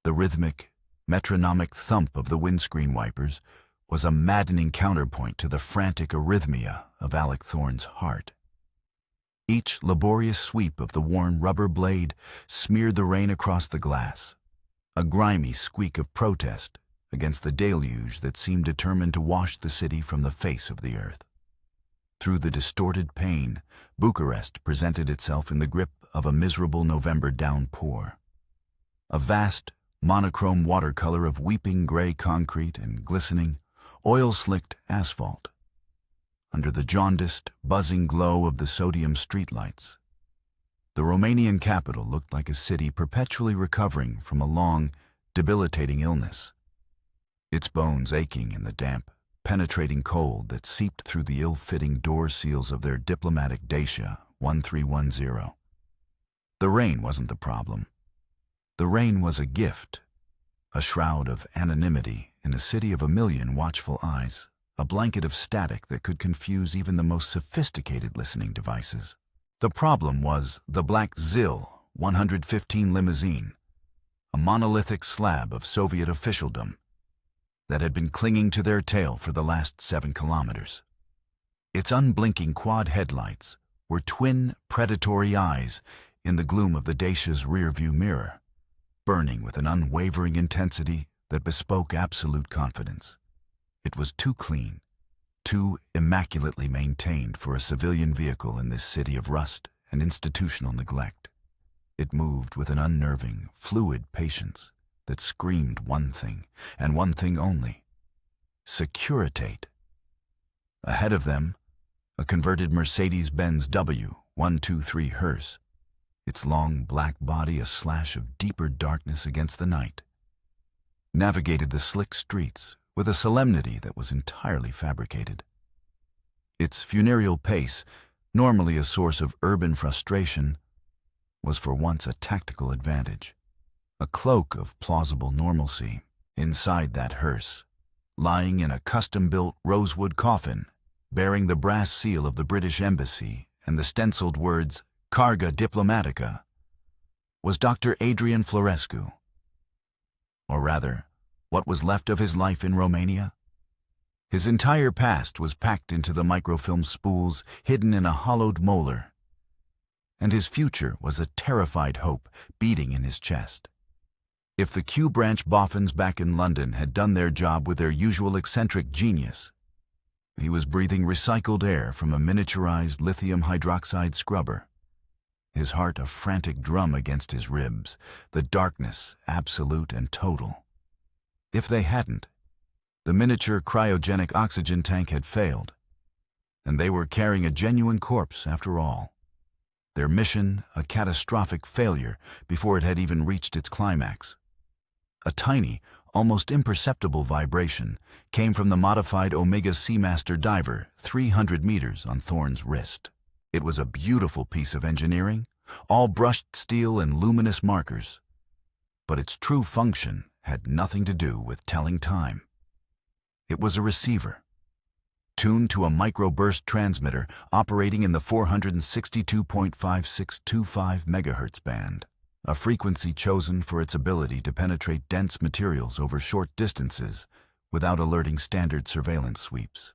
The rhythmic, metronomic thump of the windscreen wipers was a maddening counterpoint to the frantic arrhythmia of Alec Thorne's heart. Each laborious sweep of the worn rubber blade smeared the rain across the glass, a grimy squeak of protest against the deluge that seemed determined to wash the city from the face of the earth. Through the distorted pain, Bucharest presented itself in the grip of a miserable November downpour. A vast, monochrome watercolor of weeping gray concrete and glistening, oil-slicked asphalt. Under the jaundiced, buzzing glow of the sodium streetlights, the Romanian capital looked like a city perpetually recovering from a long, debilitating illness, its bones aching in the damp, penetrating cold that seeped through the ill-fitting door seals of their diplomatic Dacia 1310. The rain wasn't the problem. The rain was a gift, a shroud of anonymity in a city of a million watchful eyes, a blanket of static that could confuse even the most sophisticated listening devices. The problem was the black ZIL 115 limousine, a monolithic slab of Soviet officialdom that had been clinging to their tail for the last 7 kilometers. Its unblinking quad headlights were twin predatory eyes in the gloom of the Dacia's rearview mirror, burning with an unwavering intensity that bespoke absolute confidence. It was too clean, too immaculately maintained for a civilian vehicle in this city of rust and institutional neglect. It moved with an unnerving, fluid patience that screamed one thing, and one thing only: securitate. Ahead of them, a converted Mercedes-Benz W123 hearse, its long black body a slash of deeper darkness against the night, navigated the slick streets with a solemnity that was entirely fabricated. Its funereal pace, normally a source of urban frustration, was for once a tactical advantage, a cloak of plausible normalcy. Inside that hearse, lying in a custom-built rosewood coffin, bearing the brass seal of the British Embassy and the stenciled words Carga Diplomatica, was Dr. Adrian Florescu. Or rather, what was left of his life in Romania? His entire past was packed into the microfilm spools hidden in a hollowed molar, and his future was a terrified hope beating in his chest. If the Q-branch boffins back in London had done their job with their usual eccentric genius, he was breathing recycled air from a miniaturized lithium hydroxide scrubber, his heart a frantic drum against his ribs, the darkness absolute and total. If they hadn't, the miniature cryogenic oxygen tank had failed, and they were carrying a genuine corpse after all. Their mission a catastrophic failure before it had even reached its climax. A tiny, almost imperceptible vibration came from the modified Omega Seamaster diver 300 meters on Thorne's wrist. It was a beautiful piece of engineering, all brushed steel and luminous markers, but its true function had nothing to do with telling time. It was a receiver, tuned to a microburst transmitter operating in the 462.5625 MHz band, a frequency chosen for its ability to penetrate dense materials over short distances without alerting standard surveillance sweeps.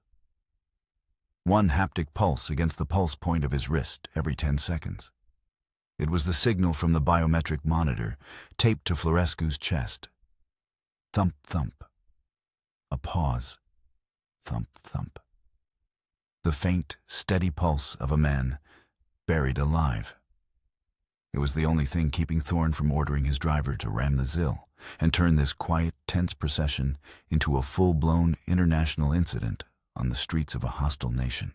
One haptic pulse against the pulse point of his wrist every 10 seconds. It was the signal from the biometric monitor taped to Florescu's chest. Thump, thump. A pause. Thump, thump. The faint, steady pulse of a man buried alive. It was the only thing keeping Thorne from ordering his driver to ram the ZIL and turn this quiet, tense procession into a full-blown international incident on the streets of a hostile nation.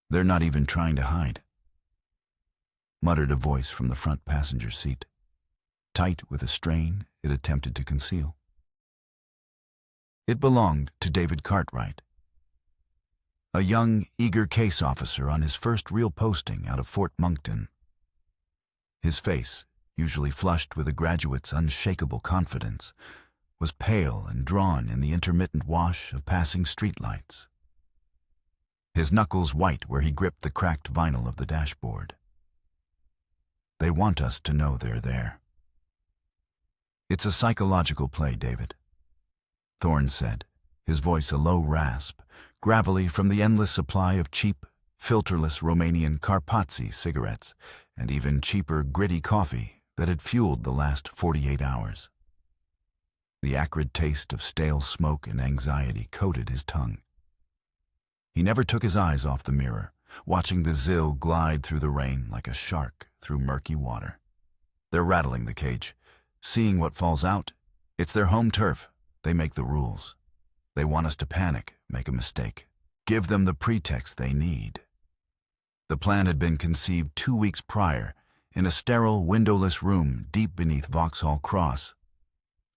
"They're not even trying to hide," muttered a voice from the front passenger seat, tight with a strain it attempted to conceal. It belonged to David Cartwright, a young, eager case officer on his first real posting out of Fort Monkton. His face, usually flushed with a graduate's unshakable confidence, was pale and drawn in the intermittent wash of passing streetlights, his knuckles white where he gripped the cracked vinyl of the dashboard. "They want us to know they're there." It's a psychological play, David, Thorne said, his voice a low rasp, gravelly from the endless supply of cheap, filterless Romanian Carpatzi cigarettes and even cheaper, gritty coffee that had fueled the last 48 hours. The acrid taste of stale smoke and anxiety coated his tongue. He never took his eyes off the mirror, watching the Zill glide through the rain like a shark through murky water. They're rattling the cage. Seeing what falls out, it's their home turf. They make the rules. They want us to panic, make a mistake, give them the pretext they need. The plan had been conceived 2 weeks prior in a sterile, windowless room deep beneath Vauxhall Cross,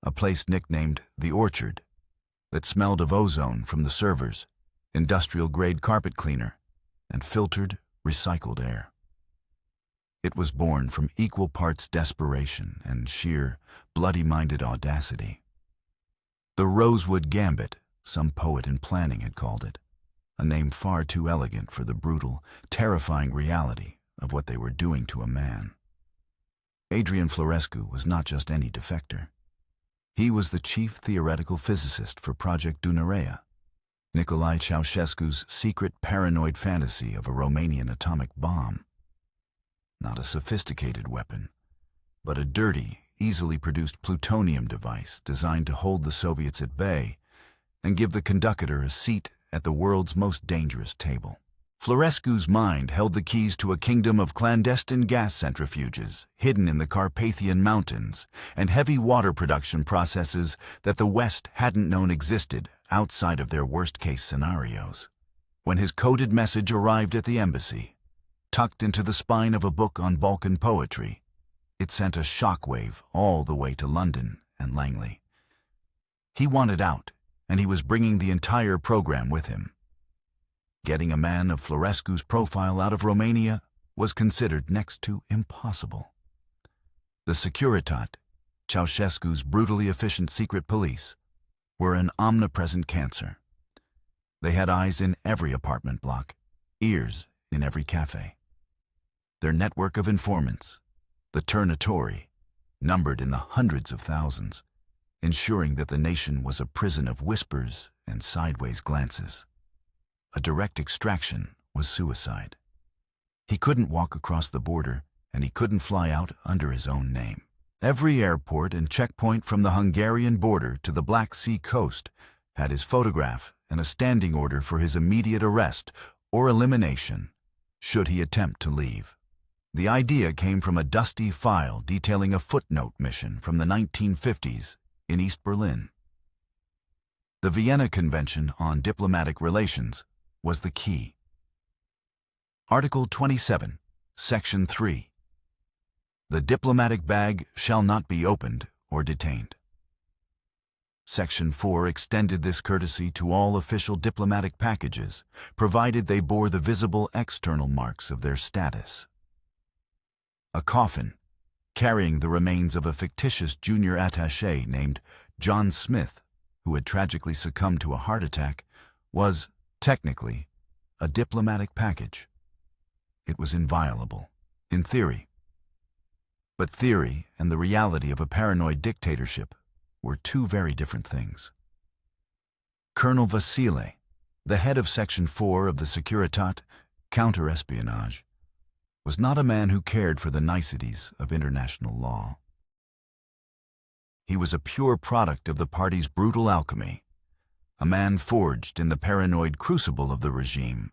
a place nicknamed the Orchard, that smelled of ozone from the servers, industrial-grade carpet cleaner, and filtered, recycled air. It was born from equal parts desperation and sheer, bloody-minded audacity. The Rosewood Gambit, some poet in planning had called it, a name far too elegant for the brutal, terrifying reality of what they were doing to a man. Adrian Florescu was not just any defector. He was the chief theoretical physicist for Project Dunărea, Nicolae Ceausescu's secret paranoid fantasy of a Romanian atomic bomb. Not a sophisticated weapon, but a dirty, easily produced plutonium device designed to hold the Soviets at bay and give the conductor a seat at the world's most dangerous table. Florescu's mind held the keys to a kingdom of clandestine gas centrifuges hidden in the Carpathian Mountains and heavy water production processes that the West hadn't known existed outside of their worst-case scenarios. When his coded message arrived at the embassy, tucked into the spine of a book on Balkan poetry, it sent a shockwave all the way to London and Langley. He wanted out, and he was bringing the entire program with him. Getting a man of Florescu's profile out of Romania was considered next to impossible. The Securitate, Ceausescu's brutally efficient secret police, were an omnipresent cancer. They had eyes in every apartment block, ears in every cafe. Their network of informants, the Tornatori, numbered in the hundreds of thousands, ensuring that the nation was a prison of whispers and sideways glances. A direct extraction was suicide. He couldn't walk across the border, and he couldn't fly out under his own name. Every airport and checkpoint from the Hungarian border to the Black Sea coast had his photograph and a standing order for his immediate arrest or elimination, should he attempt to leave. The idea came from a dusty file detailing a footnote mission from the 1950s in East Berlin. The Vienna Convention on Diplomatic Relations was the key. Article 27, Section 3. The diplomatic bag shall not be opened or detained. Section 4 extended this courtesy to all official diplomatic packages, provided they bore the visible external marks of their status. A coffin, carrying the remains of a fictitious junior attaché named John Smith, who had tragically succumbed to a heart attack, was, technically, a diplomatic package. It was inviolable, in theory. But theory and the reality of a paranoid dictatorship were two very different things. Colonel Vasile, the head of Section 4 of the Securitate, counter-espionage, was not a man who cared for the niceties of international law. He was a pure product of the party's brutal alchemy, a man forged in the paranoid crucible of the regime,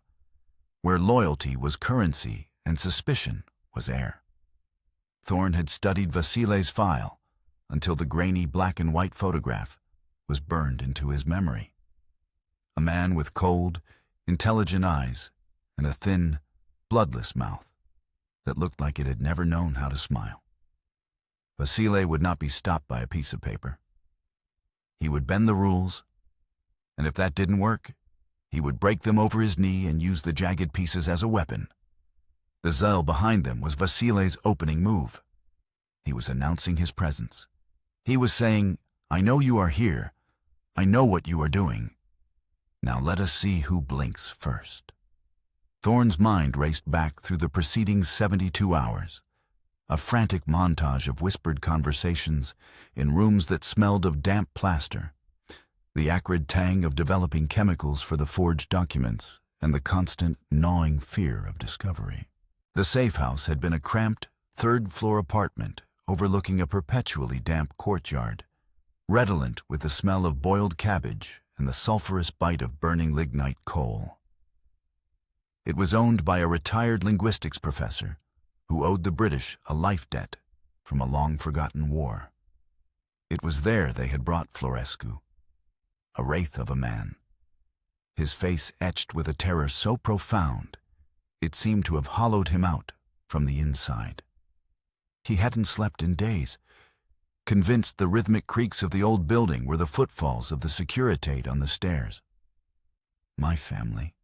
where loyalty was currency and suspicion was air. Thorne had studied Vasile's file until the grainy black and white photograph was burned into his memory. A man with cold, intelligent eyes and a thin, bloodless mouth that looked like it had never known how to smile. Vasile would not be stopped by a piece of paper. He would bend the rules, and if that didn't work, he would break them over his knee and use the jagged pieces as a weapon. The Zell behind them was Vasile's opening move. He was announcing his presence. He was saying, "I know you are here. I know what you are doing. Now let us see who blinks first." Thorne's mind raced back through the preceding 72 hours, a frantic montage of whispered conversations in rooms that smelled of damp plaster, the acrid tang of developing chemicals for the forged documents, and the constant, gnawing fear of discovery. The safe house had been a cramped, third-floor apartment overlooking a perpetually damp courtyard, redolent with the smell of boiled cabbage and the sulfurous bite of burning lignite coal. It was owned by a retired linguistics professor who owed the British a life debt from a long-forgotten war. It was there they had brought Florescu, a wraith of a man, his face etched with a terror so profound it seemed to have hollowed him out from the inside. He hadn't slept in days, convinced the rhythmic creaks of the old building were the footfalls of the Securitate on the stairs. "My family,"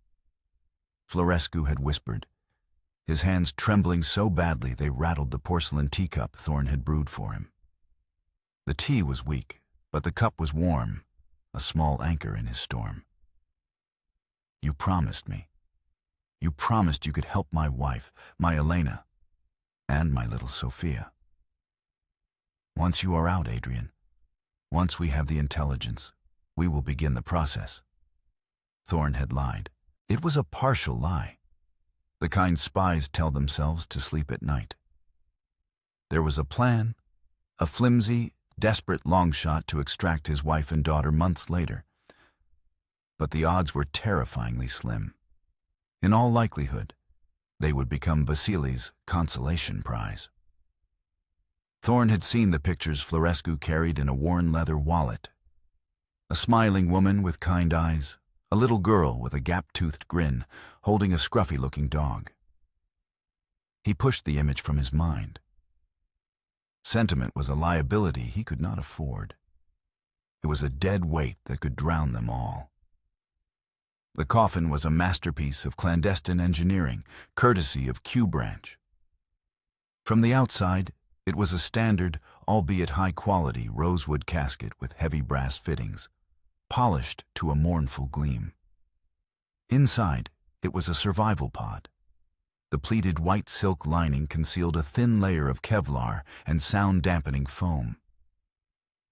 Florescu had whispered, his hands trembling so badly they rattled the porcelain teacup Thorn had brewed for him. The tea was weak, but the cup was warm, a small anchor in his storm. "You promised me. You promised you could help my wife, my Elena, and my little Sophia. Once you are out, Adrian, once we have the intelligence, we will begin the process." Thorn had lied. It was a partial lie, the kind spies tell themselves to sleep at night. There was a plan, a flimsy, desperate long shot to extract his wife and daughter months later. But the odds were terrifyingly slim. In all likelihood, they would become Vasily's consolation prize. Thorn had seen the pictures Florescu carried in a worn leather wallet. A smiling woman with kind eyes, a little girl with a gap-toothed grin, holding a scruffy-looking dog. He pushed the image from his mind. Sentiment was a liability he could not afford. It was a dead weight that could drown them all. The Coffin was a masterpiece of clandestine engineering, courtesy of Q Branch. From the outside, it was a standard, albeit high-quality, rosewood casket with heavy brass fittings, polished to a mournful gleam. Inside, it was a survival pod. The pleated white silk lining concealed a thin layer of Kevlar and sound-dampening foam.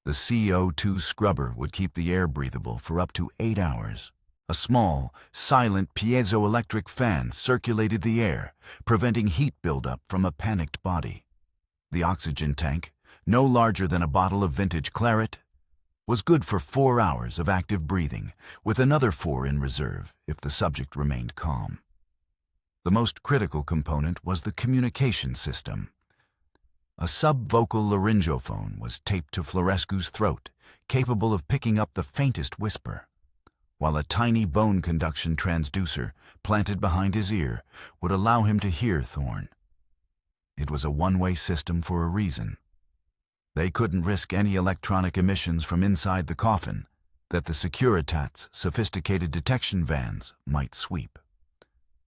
The CO2 scrubber would keep the air breathable for up to 8 hours. A small, silent piezoelectric fan circulated the air, preventing heat buildup from a panicked body. The oxygen tank, no larger than a bottle of vintage claret, was good for 4 hours of active breathing, with another 4 in reserve if the subject remained calm. The most critical component was the communication system. A subvocal laryngophone was taped to Florescu's throat, capable of picking up the faintest whisper, while a tiny bone conduction transducer, planted behind his ear, would allow him to hear Thorn. It was a one-way system for a reason. They couldn't risk any electronic emissions from inside the coffin that the Securitat's sophisticated detection vans might sweep.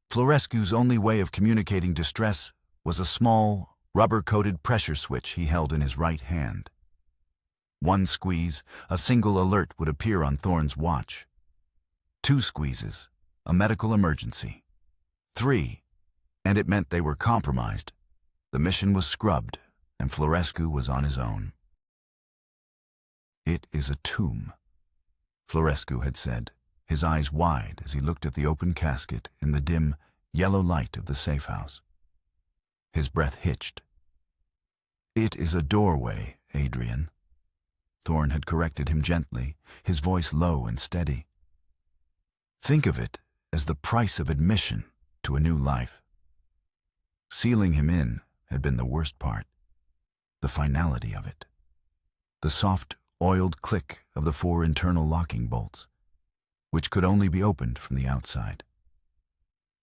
Florescu's only way of communicating distress was a small, rubber-coated pressure switch he held in his right hand. One squeeze, a single alert would appear on Thorn's watch. 2 squeezes, a medical emergency. 3, and it meant they were compromised. The mission was scrubbed, and Florescu was on his own. "It is a tomb," Florescu had said, his eyes wide as he looked at the open casket in the dim, yellow light of the safe house. His breath hitched. "It is a doorway, Adrian." Thorn had corrected him gently, his voice low and steady. "Think of it as the price of admission to a new life." Sealing him in had been the worst part, the finality of it. The soft, oiled click of the 4 internal locking bolts, which could only be opened from the outside.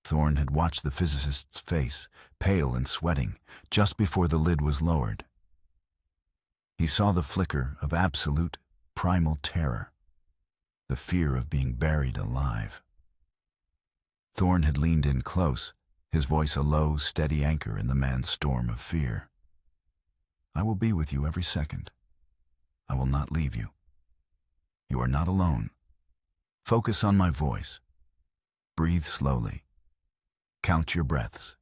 Thorn had watched the physicist's face, pale and sweating, just before the lid was lowered. He saw the flicker of absolute, primal terror, the fear of being buried alive. Thorn had leaned in close, his voice a low, steady anchor in the man's storm of fear. "I will be with you every second. I will not leave you. You are not alone. Focus on my voice. Breathe slowly. Count your breaths.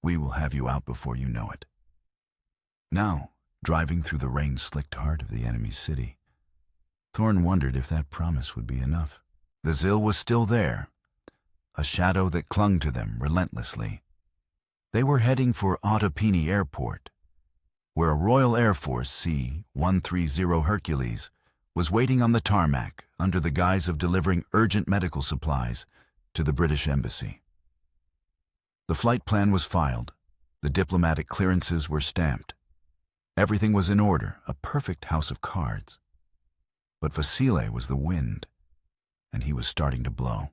We will have you out before you know it." Now, driving through the rain-slicked heart of the enemy's city, Thorn wondered if that promise would be enough. The Zil was still there, a shadow that clung to them relentlessly. They were heading for Ottopeni Airport, where a Royal Air Force C-130 Hercules was waiting on the tarmac under the guise of delivering urgent medical supplies to the British Embassy. The flight plan was filed, the diplomatic clearances were stamped. Everything was in order, a perfect house of cards. But Vasile was the wind, and he was starting to blow.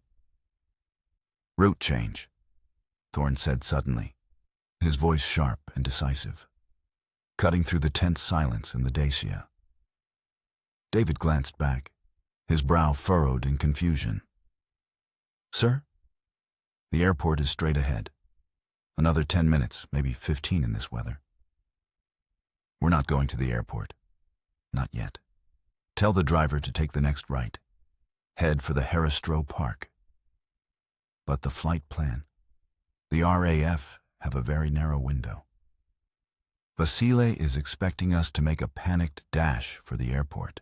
"Route change," Thorn said suddenly, his voice sharp and decisive, cutting through the tense silence in the Dacia. David glanced back, his brow furrowed in confusion. "Sir?" "The airport is straight ahead. Another 10 minutes, maybe 15 in this weather." "We're not going to the airport. Not yet. Tell the driver to take the next right. Head for the Heristro Park." "But the flight plan. The RAF have a very narrow window." "Vasile is expecting us to make a panicked dash for the airport."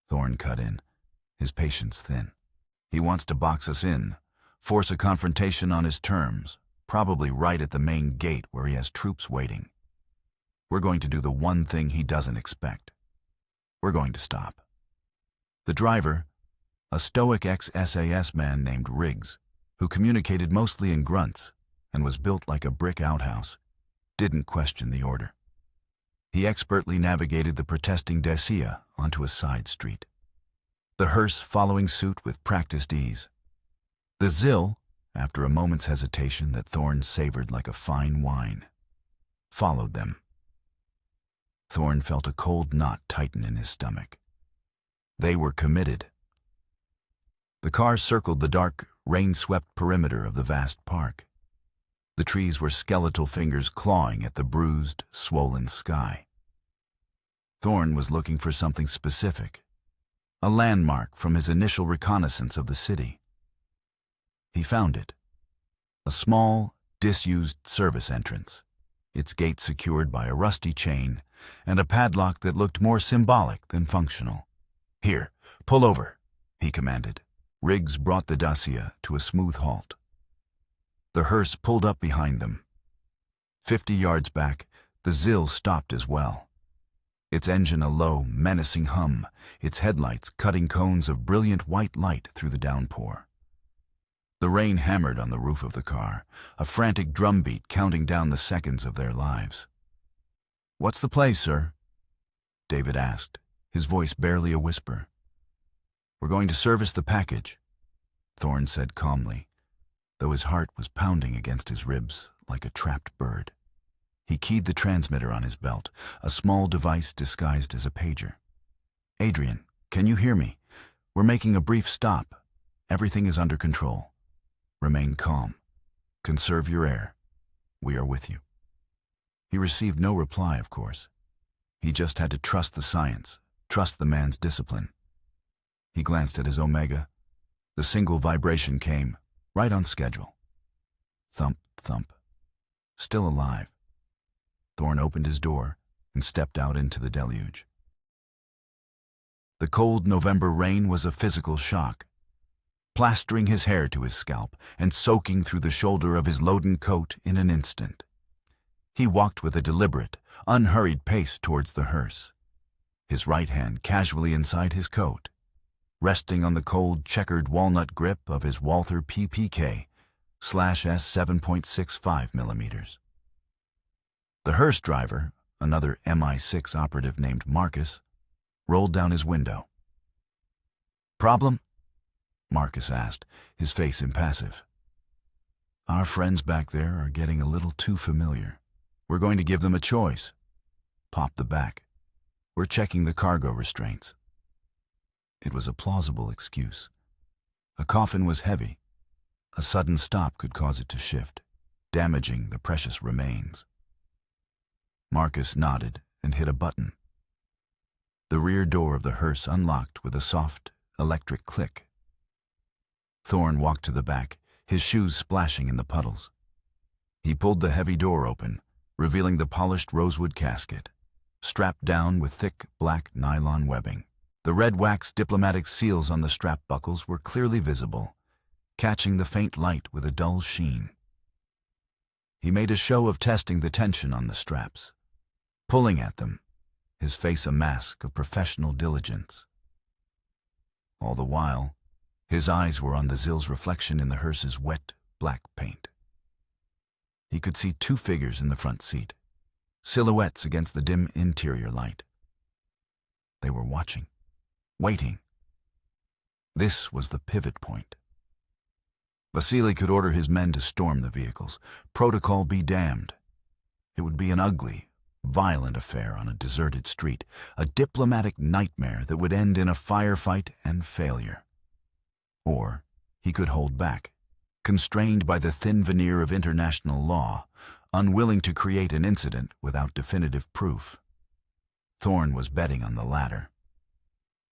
Thorn cut in, his patience thin. "He wants to box us in, force a confrontation on his terms, probably right at the main gate where he has troops waiting. We're going to do the one thing he doesn't expect. We're going to stop." The driver, a stoic ex-SAS man named Riggs, who communicated mostly in grunts and was built like a brick outhouse, didn't question the order. He expertly navigated the protesting Dacia onto a side street, the hearse following suit with practiced ease. The Zil, after a moment's hesitation that Thorn savored like a fine wine, followed them. Thorn felt a cold knot tighten in his stomach. They were committed. The car circled the dark, rain-swept perimeter of the vast park. The trees were skeletal fingers clawing at the bruised, swollen sky. Thorn was looking for something specific, a landmark from his initial reconnaissance of the city. He found it, a small, disused service entrance, its gate secured by a rusty chain and a padlock that looked more symbolic than functional. "Here, pull over," he commanded. Riggs brought the Dacia to a smooth halt. The hearse pulled up behind them. 50 yards back, the Zil stopped as well, its engine a low, menacing hum, its headlights cutting cones of brilliant white light through the downpour. The rain hammered on the roof of the car, a frantic drumbeat counting down the seconds of their lives. "What's the play, sir?" David asked, his voice barely a whisper. "We're going to service the package," Thorn said calmly, though his heart was pounding against his ribs like a trapped bird. He keyed the transmitter on his belt, a small device disguised as a pager. "Adrian, can you hear me? We're making a brief stop. Everything is under control. Remain calm. Conserve your air. We are with you." He received no reply, of course. He just had to trust the science, trust the man's discipline. He glanced at his Omega. The single vibration came, right on schedule. Thump, thump. Still alive. Thorn opened his door and stepped out into the deluge. The cold November rain was a physical shock, plastering his hair to his scalp and soaking through the shoulder of his loden coat in an instant. He walked with a deliberate, unhurried pace towards the hearse, his right hand casually inside his coat, resting on the cold, checkered walnut grip of his Walther PPK/S 7.65 millimeters. The hearse driver, another MI6 operative named Marcus, rolled down his window. "Problem?" Marcus asked, his face impassive. "Our friends back there are getting a little too familiar. We're going to give them a choice. Pop the back. We're checking the cargo restraints." It was a plausible excuse. A coffin was heavy. A sudden stop could cause it to shift, damaging the precious remains. Marcus nodded and hit a button. The rear door of the hearse unlocked with a soft, electric click. Thorn walked to the back, his shoes splashing in the puddles. He pulled the heavy door open, revealing the polished rosewood casket, strapped down with thick black nylon webbing. The red wax diplomatic seals on the strap buckles were clearly visible, catching the faint light with a dull sheen. He made a show of testing the tension on the straps, pulling at them, his face a mask of professional diligence. All the while, his eyes were on the Zill's reflection in the hearse's wet, black paint. He could see two figures in the front seat, silhouettes against the dim interior light. They were watching, waiting. This was the pivot point. Vasily could order his men to storm the vehicles. Protocol be damned. It would be an ugly, violent affair on a deserted street, a diplomatic nightmare that would end in a firefight and failure. Or he could hold back, constrained by the thin veneer of international law, unwilling to create an incident without definitive proof. Thorn was betting on the latter.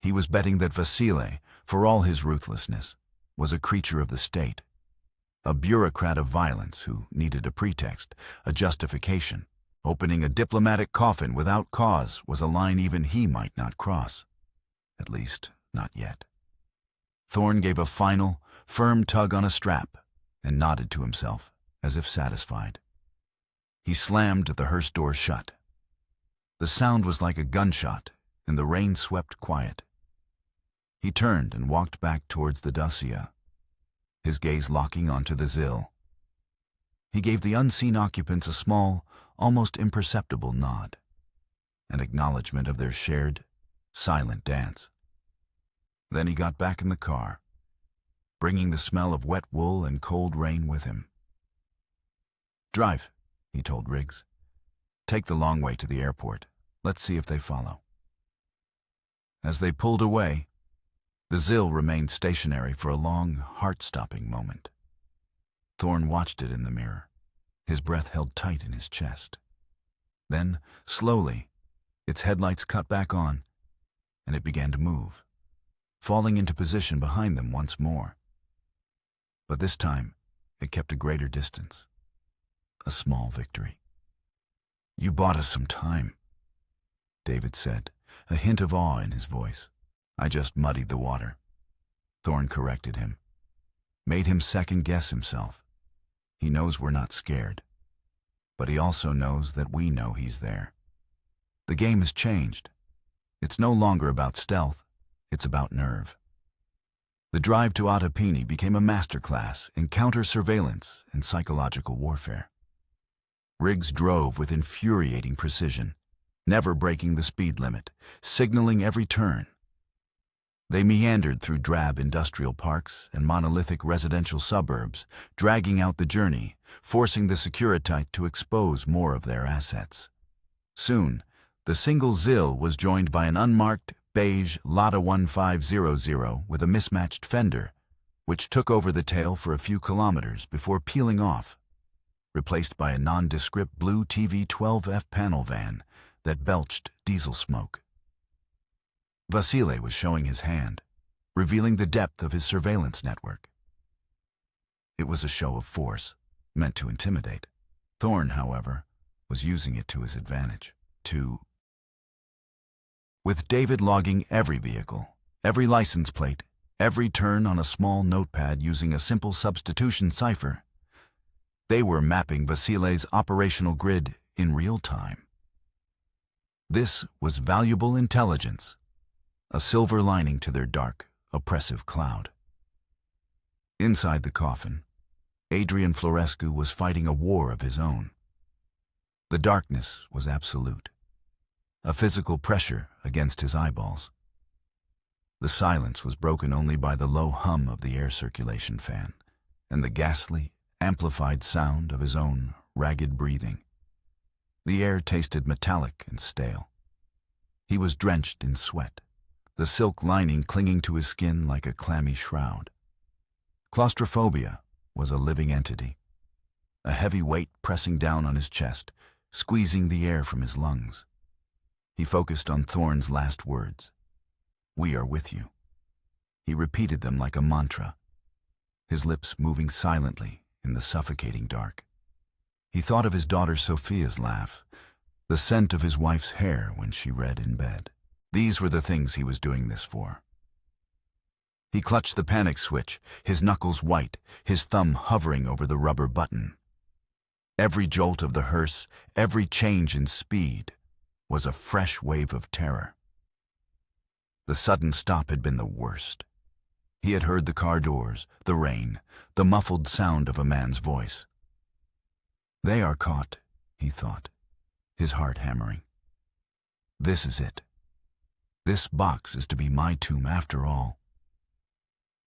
He was betting that Vasily, for all his ruthlessness, was a creature of the state, a bureaucrat of violence who needed a pretext, a justification. Opening a diplomatic coffin without cause was a line even he might not cross. At least, not yet. Thorn gave a final, firm tug on a strap and nodded to himself, as if satisfied. He slammed the hearse door shut. The sound was like a gunshot, and the rain-swept quiet. He turned and walked back towards the dossier, his gaze locking onto the Zill. He gave the unseen occupants a small, almost imperceptible nod, an acknowledgement of their shared, silent dance. Then he got back in the car, bringing the smell of wet wool and cold rain with him. "Drive," he told Riggs. "Take the long way to the airport. Let's see if they follow." As they pulled away, the Zill remained stationary for a long, heart-stopping moment. Thorn watched it in the mirror, his breath held tight in his chest. Then, slowly, its headlights cut back on, and it began to move, falling into position behind them once more. But this time, it kept a greater distance. A small victory. "You bought us some time," David said, a hint of awe in his voice. "I just muddied the water." Thorn corrected him, made him second-guess himself. He knows we're not scared, but he also knows that we know he's there. The game has changed. It's no longer about stealth, it's about nerve. The drive to Ottapini became a masterclass in counter-surveillance and psychological warfare. Riggs drove with infuriating precision, never breaking the speed limit, signaling every turn. They meandered through drab industrial parks and monolithic residential suburbs, dragging out the journey, forcing the Securitite to expose more of their assets. Soon, the single Zill was joined by an unmarked, beige Lada 1500 with a mismatched fender, which took over the tail for a few kilometers before peeling off, replaced by a nondescript blue TV-12F panel van that belched diesel smoke. Vasily was showing his hand, revealing the depth of his surveillance network. It was a show of force, meant to intimidate. Thorn, however, was using it to his advantage. With David logging every vehicle, every license plate, every turn on a small notepad using a simple substitution cipher, they were mapping Vasily's operational grid in real time. This was valuable intelligence, a silver lining to their dark, oppressive cloud. Inside the coffin, Adrian Florescu was fighting a war of his own. The darkness was absolute, a physical pressure against his eyeballs. The silence was broken only by the low hum of the air circulation fan and the ghastly, amplified sound of his own ragged breathing. The air tasted metallic and stale. He was drenched in sweat, the silk lining clinging to his skin like a clammy shroud. Claustrophobia was a living entity, a heavy weight pressing down on his chest, squeezing the air from his lungs. He focused on Thorn's last words. "We are with you." He repeated them like a mantra, his lips moving silently in the suffocating dark. He thought of his daughter Sophia's laugh, the scent of his wife's hair when she read in bed. These were the things he was doing this for. He clutched the panic switch, his knuckles white, his thumb hovering over the rubber button. Every jolt of the hearse, every change in speed, was a fresh wave of terror. The sudden stop had been the worst. He had heard the car doors, the rain, the muffled sound of a man's voice. They are caught, he thought, his heart hammering. This is it. This box is to be my tomb after all.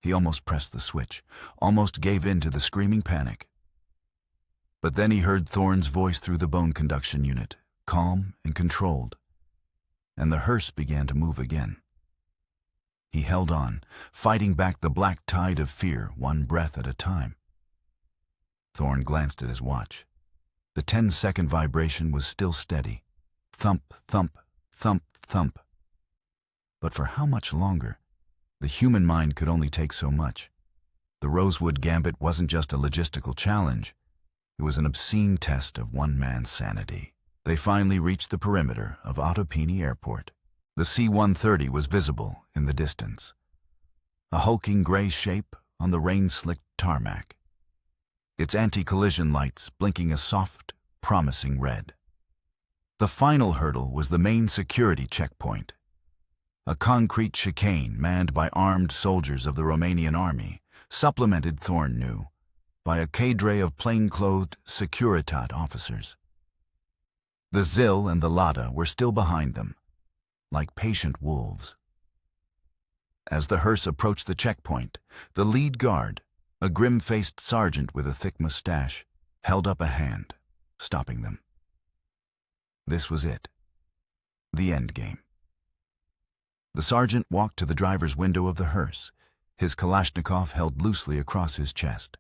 He almost pressed the switch, almost gave in to the screaming panic. But then he heard Thorne's voice through the bone conduction unit, calm and controlled, and the hearse began to move again. He held on, fighting back the black tide of fear, one breath at a time. Thorne glanced at his watch. The 10-second vibration was still steady. Thump, thump, thump, thump. But for how much longer? The human mind could only take so much. The Rosewood Gambit wasn't just a logistical challenge. It was an obscene test of one man's sanity. They finally reached the perimeter of Ottopeni Airport. The C-130 was visible in the distance, a hulking gray shape on the rain-slicked tarmac, its anti-collision lights blinking a soft, promising red. The final hurdle was the main security checkpoint, a concrete chicane manned by armed soldiers of the Romanian army, supplemented, Thorne knew, by a cadre of plain-clothed Securitat officers. The Zil and the Lada were still behind them, like patient wolves. As the hearse approached the checkpoint, the lead guard, a grim-faced sergeant with a thick mustache, held up a hand, stopping them. This was it. The endgame. The sergeant walked to the driver's window of the hearse, his Kalashnikov held loosely across his chest.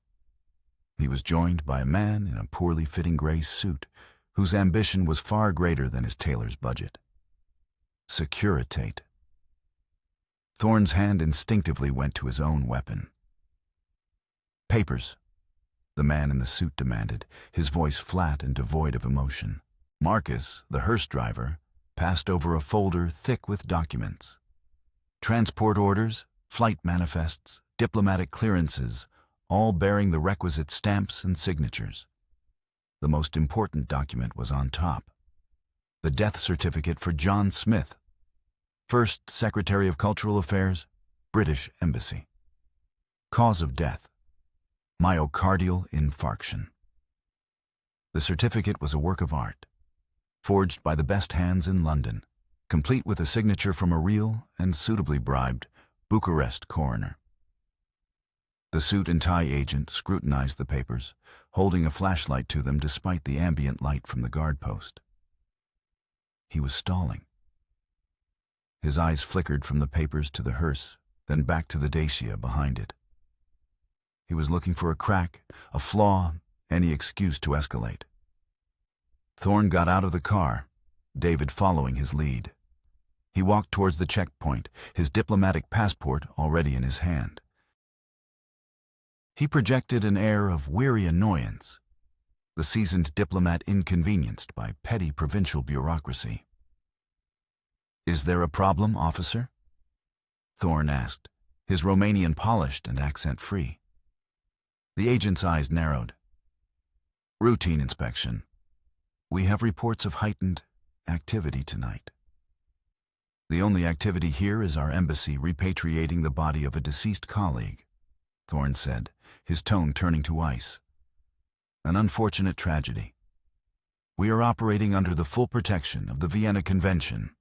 He was joined by a man in a poorly fitting gray suit, whose ambition was far greater than his tailor's budget. Securitate. Thorne's hand instinctively went to his own weapon. Papers, the man in the suit demanded, his voice flat and devoid of emotion. Marcus, the hearse driver, passed over a folder thick with documents. Transport orders, flight manifests, diplomatic clearances, all bearing the requisite stamps and signatures. The most important document was on top. The death certificate for John Smith, First Secretary of Cultural Affairs, British Embassy. Cause of death: myocardial infarction. The certificate was a work of art, forged by the best hands in London, complete with a signature from a real and suitably bribed Bucharest coroner. The suit and tie agent scrutinized the papers, holding a flashlight to them despite the ambient light from the guard post. He was stalling. His eyes flickered from the papers to the hearse, then back to the Dacia behind it. He was looking for a crack, a flaw, any excuse to escalate. Thorne got out of the car, David following his lead. He walked towards the checkpoint, his diplomatic passport already in his hand. He projected an air of weary annoyance, the seasoned diplomat inconvenienced by petty provincial bureaucracy. "Is there a problem, officer?" Thorne asked, his Romanian polished and accent-free. The agent's eyes narrowed. "Routine inspection. We have reports of heightened activity tonight. The only activity here is our embassy repatriating the body of a deceased colleague," Thorne said, his tone turning to ice. "An unfortunate tragedy. We are operating under the full protection of the Vienna Convention,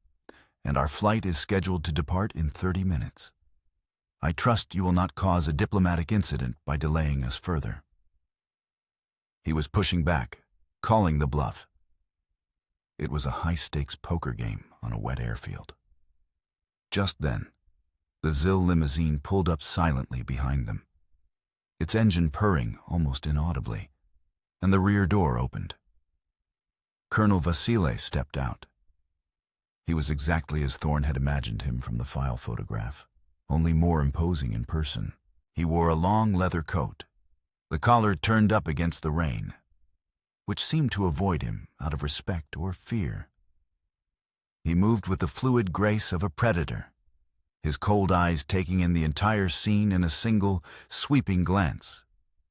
and our flight is scheduled to depart in 30 minutes. I trust you will not cause a diplomatic incident by delaying us further." He was pushing back, calling the bluff. It was a high-stakes poker game on a wet airfield. Just then, the Zil limousine pulled up silently behind them, its engine purring almost inaudibly, and the rear door opened. Colonel Vasile stepped out. He was exactly as Thorne had imagined him from the file photograph, only more imposing in person. He wore a long leather coat, the collar turned up against the rain. which seemed to avoid him out of respect or fear. He moved with the fluid grace of a predator, his cold eyes taking in the entire scene in a single, sweeping glance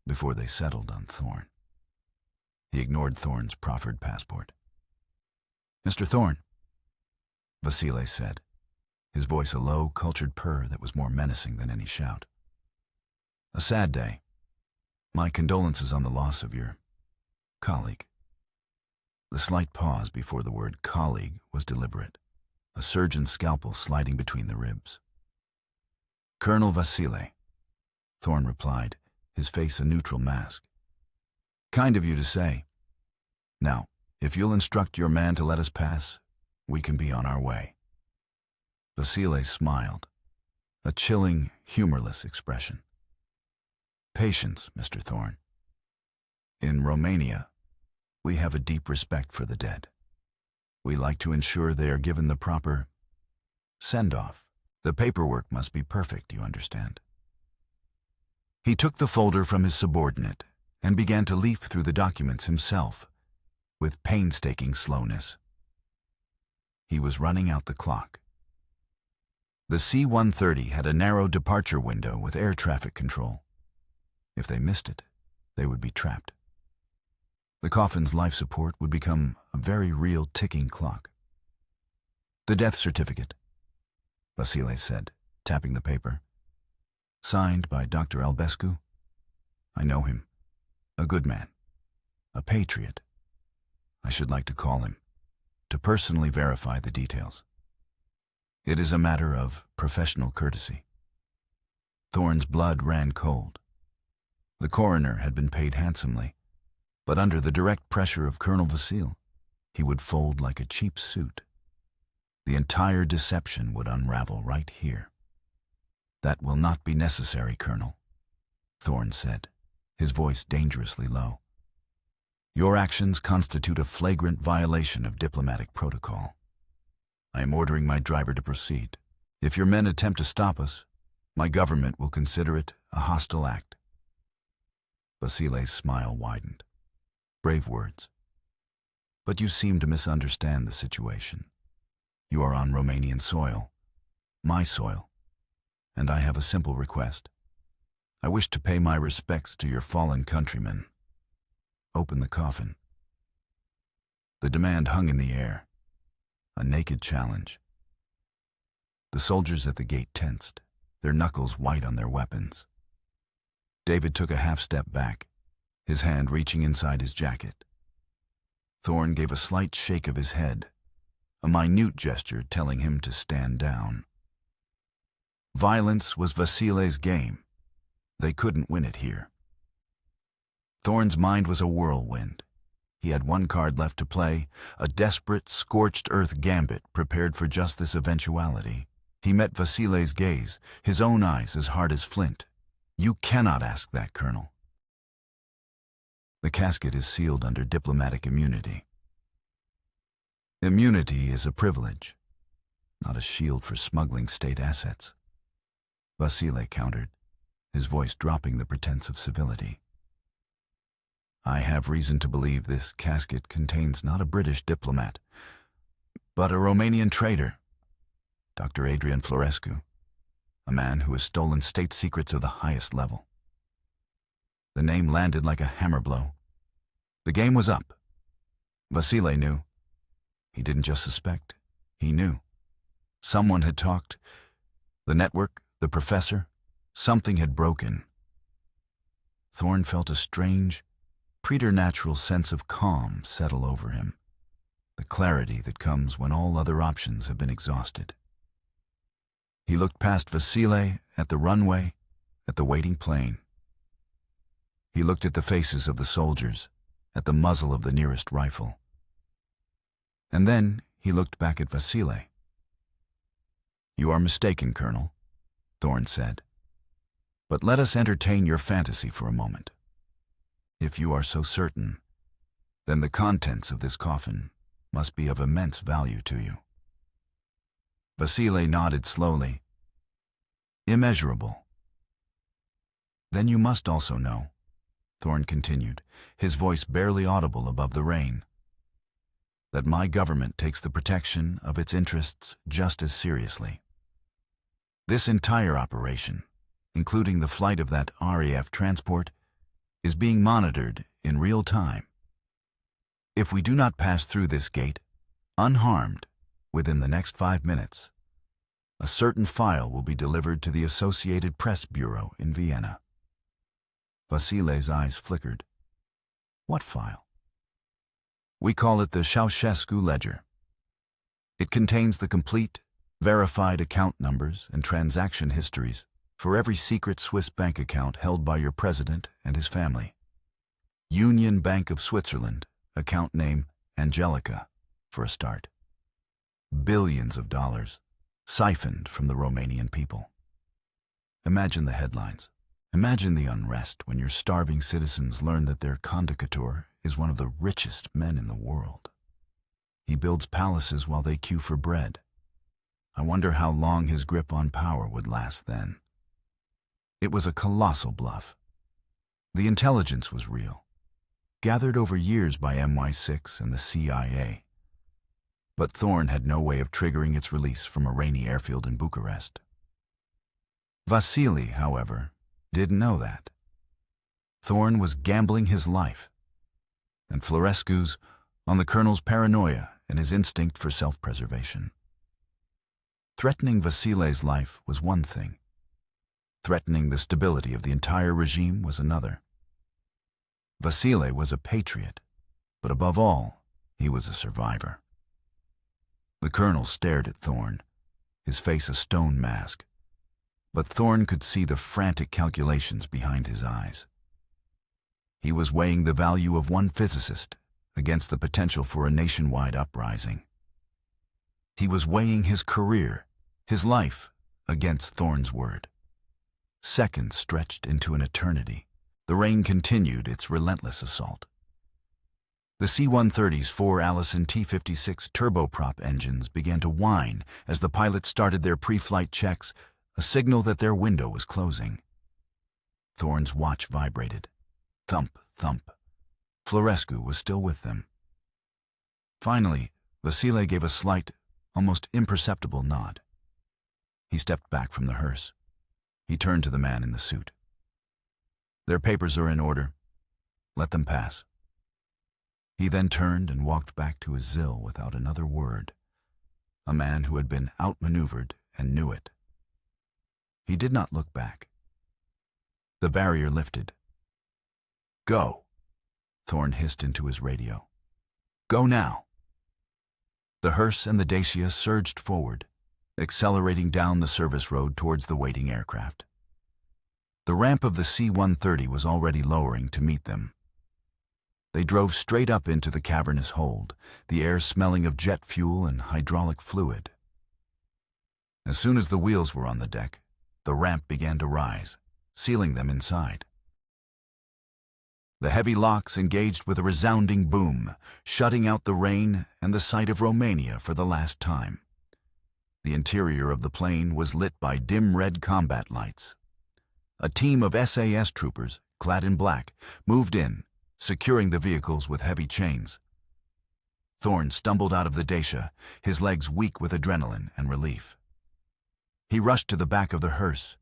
before they settled on Thorn. He ignored Thorn's proffered passport. "Mr. Thorn," Vasile said, his voice a low, cultured purr that was more menacing than any shout. "A sad day. My condolences on the loss of your colleague." The slight pause before the word colleague was deliberate, a surgeon's scalpel sliding between the ribs. "Colonel Vasile," Thorn replied, his face a neutral mask. "Kind of you to say. Now, if you'll instruct your man to let us pass, we can be on our way." Vasile smiled, a chilling, humorless expression. "Patience, Mr. Thorn. In Romania, we have a deep respect for the dead. We like to ensure they are given the proper send-off. The paperwork must be perfect, you understand." He took the folder from his subordinate and began to leaf through the documents himself, with painstaking slowness. He was running out the clock. The C-130 had a narrow departure window with air traffic control. If they missed it, they would be trapped. The Coffin's life support would become a very real ticking clock. "The death certificate," Vasile said, tapping the paper. "Signed by Dr. Albescu. I know him. A good man. A patriot. I should like to call him, to personally verify the details. It is a matter of professional courtesy." Thorn's blood ran cold. The coroner had been paid handsomely, but under the direct pressure of Colonel Vasile, he would fold like a cheap suit. The entire deception would unravel right here. "That will not be necessary, Colonel," Thorn said, his voice dangerously low. "Your actions constitute a flagrant violation of diplomatic protocol. I am ordering my driver to proceed. If your men attempt to stop us, my government will consider it a hostile act." Vasile's smile widened. "Brave words. But you seem to misunderstand the situation. You are on Romanian soil, my soil, and I have a simple request. I wish to pay my respects to your fallen countrymen. Open the coffin." The demand hung in the air, a naked challenge. The soldiers at the gate tensed, their knuckles white on their weapons. David took a half-step back, his hand reaching inside his jacket. Thorn gave a slight shake of his head, a minute gesture telling him to stand down. Violence was Vasile's game. They couldn't win it here. Thorn's mind was a whirlwind. He had one card left to play, a desperate, scorched earth gambit prepared for just this eventuality. He met Vasile's gaze, his own eyes as hard as flint. "You cannot ask that, Colonel. The casket is sealed under diplomatic immunity. Immunity is a privilege, not a shield for smuggling state assets." Vasile countered, his voice dropping the pretense of civility. "I have reason to believe this casket contains not a British diplomat, but a Romanian traitor, Dr. Adrian Florescu, a man who has stolen state secrets of the highest level." The name landed like a hammer blow. The game was up. Vasile knew. He didn't just suspect, he knew. Someone had talked. The network, the professor, something had broken. Thorn felt a strange, preternatural sense of calm settle over him, the clarity that comes when all other options have been exhausted. He looked past Vasile, at the runway, at the waiting plane. He looked at the faces of the soldiers, at the muzzle of the nearest rifle. And then he looked back at Vasile. "You are mistaken, Colonel," Thorn said. "But let us entertain your fantasy for a moment. If you are so certain, then the contents of this coffin must be of immense value to you." Vasile nodded slowly. "Immeasurable." "Then you must also know Thorn continued, his voice barely audible above the rain, that my government takes the protection of its interests just as seriously. This entire operation, including the flight of that RAF transport, is being monitored in real time. If we do not pass through this gate, unharmed, within the next 5 minutes, a certain file will be delivered to the Associated Press Bureau in Vienna. Vasilei's eyes flickered. What file? We call it the Ceausescu Ledger. It contains the complete, verified account numbers and transaction histories for every secret Swiss bank account held by your president and his family. Union Bank of Switzerland, account name Angelica, for a start. Billions of dollars, siphoned from the Romanian people. Imagine the headlines. Imagine the unrest when your starving citizens learn that their conductor is one of the richest men in the world. He builds palaces while they queue for bread. I wonder how long his grip on power would last then. It was a colossal bluff. The intelligence was real, gathered over years by MI6 and the CIA. But Thorn had no way of triggering its release from a rainy airfield in Bucharest. Vasily, however, didn't know that. Thorn was gambling his life, and Florescu's on the colonel's paranoia and his instinct for self-preservation. Threatening Vasilei's life was one thing. Threatening the stability of the entire regime was another. Vasily was a patriot, but above all, he was a survivor. The colonel stared at Thorn, his face a stone mask, but Thorn could see the frantic calculations behind his eyes. He was weighing the value of one physicist against the potential for a nationwide uprising. He was weighing his career, his life, against Thorn's word. Seconds stretched into an eternity. The rain continued its relentless assault. The C-130's 4 Allison T-56 turboprop engines began to whine as the pilots started their pre-flight checks, a signal that their window was closing. Thorn's watch vibrated. Thump, thump. Florescu was still with them. Finally, Vasily gave a slight, almost imperceptible nod. He stepped back from the hearse. He turned to the man in the suit. Their papers are in order. Let them pass. He then turned and walked back to his Zill without another word. A man who had been outmaneuvered and knew it. He did not look back. The barrier lifted. Go, Thorn hissed into his radio. Go now. The hearse and the Dacia surged forward, accelerating down the service road towards the waiting aircraft. The ramp of the C-130 was already lowering to meet them. They drove straight up into the cavernous hold, the air smelling of jet fuel and hydraulic fluid. As soon as the wheels were on the deck, the ramp began to rise, sealing them inside. The heavy locks engaged with a resounding boom, shutting out the rain and the sight of Romania for the last time. The interior of the plane was lit by dim red combat lights. A team of SAS troopers, clad in black, moved in, securing the vehicles with heavy chains. Thorn stumbled out of the Dacia, his legs weak with adrenaline and relief. He rushed to the back of the hearse.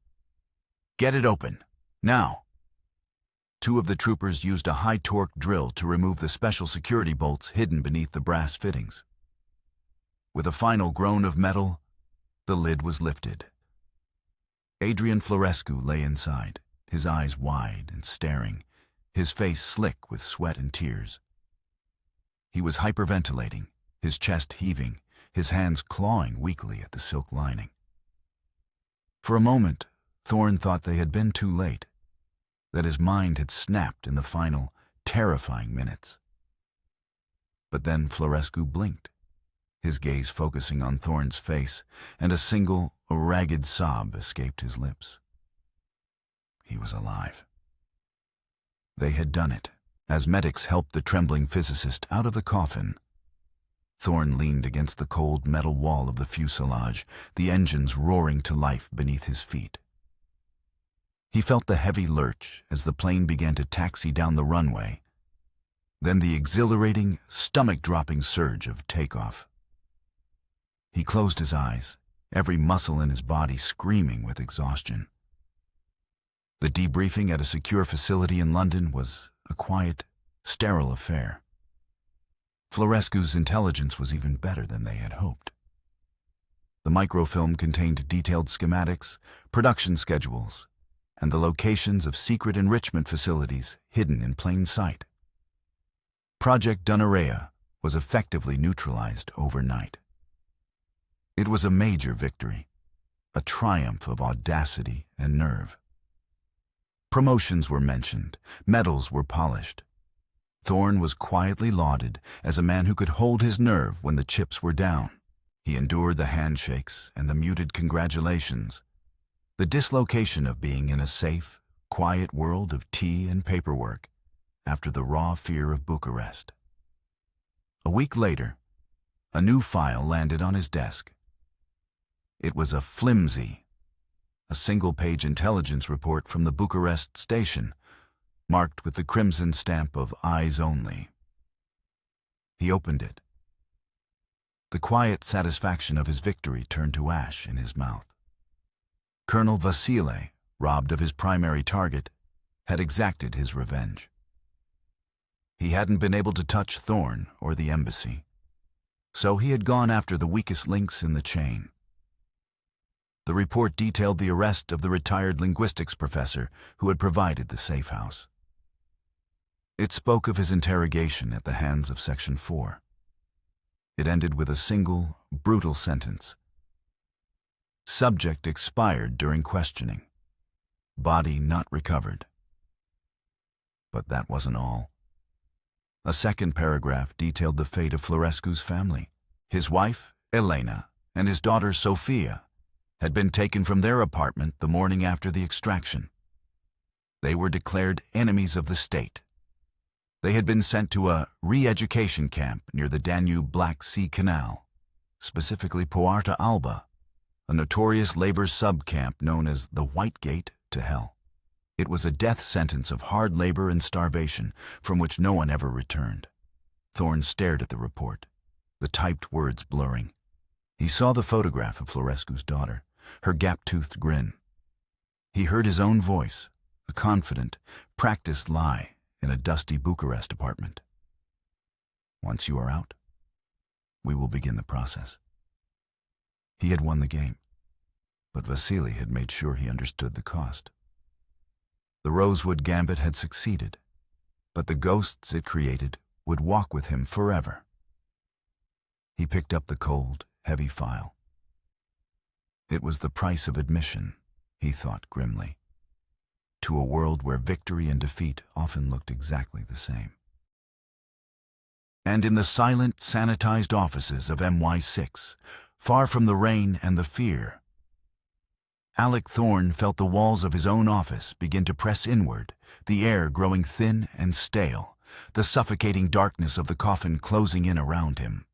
Get it open, now! 2 of the troopers used a high-torque drill to remove the special security bolts hidden beneath the brass fittings. With a final groan of metal, the lid was lifted. Adrian Florescu lay inside, his eyes wide and staring, his face slick with sweat and tears. He was hyperventilating, his chest heaving, his hands clawing weakly at the silk lining. For a moment, Thorn thought they had been too late, that his mind had snapped in the final, terrifying minutes. But then Florescu blinked, his gaze focusing on Thorn's face, and a single, ragged sob escaped his lips. He was alive. They had done it, as medics helped the trembling physicist out of the coffin. Thorn leaned against the cold metal wall of the fuselage, the engines roaring to life beneath his feet. He felt the heavy lurch as the plane began to taxi down the runway, then the exhilarating, stomach-dropping surge of takeoff. He closed his eyes, every muscle in his body screaming with exhaustion. The debriefing at a secure facility in London was a quiet, sterile affair. Florescu's intelligence was even better than they had hoped. The microfilm contained detailed schematics, production schedules, and the locations of secret enrichment facilities hidden in plain sight. Project Dunarea was effectively neutralized overnight. It was a major victory, a triumph of audacity and nerve. Promotions were mentioned, medals were polished. Thorne was quietly lauded as a man who could hold his nerve when the chips were down. He endured the handshakes and the muted congratulations, the dislocation of being in a safe, quiet world of tea and paperwork after the raw fear of Bucharest. A week later, a new file landed on his desk. It was a single-page intelligence report from the Bucharest station, marked with the crimson stamp of eyes only. He opened it. The quiet satisfaction of his victory turned to ash in his mouth. Colonel Vasile, robbed of his primary target, had exacted his revenge. He hadn't been able to touch Thorne or the embassy, so he had gone after the weakest links in the chain. The report detailed the arrest of the retired linguistics professor who had provided the safe house. It spoke of his interrogation at the hands of Section 4. It ended with a single, brutal sentence. Subject expired during questioning. Body not recovered. But that wasn't all. A second paragraph detailed the fate of Florescu's family. His wife, Elena, and his daughter, Sofia, had been taken from their apartment the morning after the extraction. They were declared enemies of the state. They had been sent to a re-education camp near the Danube Black Sea Canal, specifically Poarta Alba, a notorious labor sub-camp known as the White Gate to Hell. It was a death sentence of hard labor and starvation from which no one ever returned. Thorne stared at the report, the typed words blurring. He saw the photograph of Florescu's daughter, her gap-toothed grin. He heard his own voice, a confident, practiced lie in a dusty Bucharest apartment. Once you are out, we will begin the process. He had won the game, but Vasily had made sure he understood the cost. The Rosewood Gambit had succeeded, but the ghosts it created would walk with him forever. He picked up the cold, heavy file. It was the price of admission, he thought grimly, to a world where victory and defeat often looked exactly the same. And in the silent, sanitized offices of MI6, far from the rain and the fear, Alec Thorne felt the walls of his own office begin to press inward, the air growing thin and stale, the suffocating darkness of the coffin closing in around him.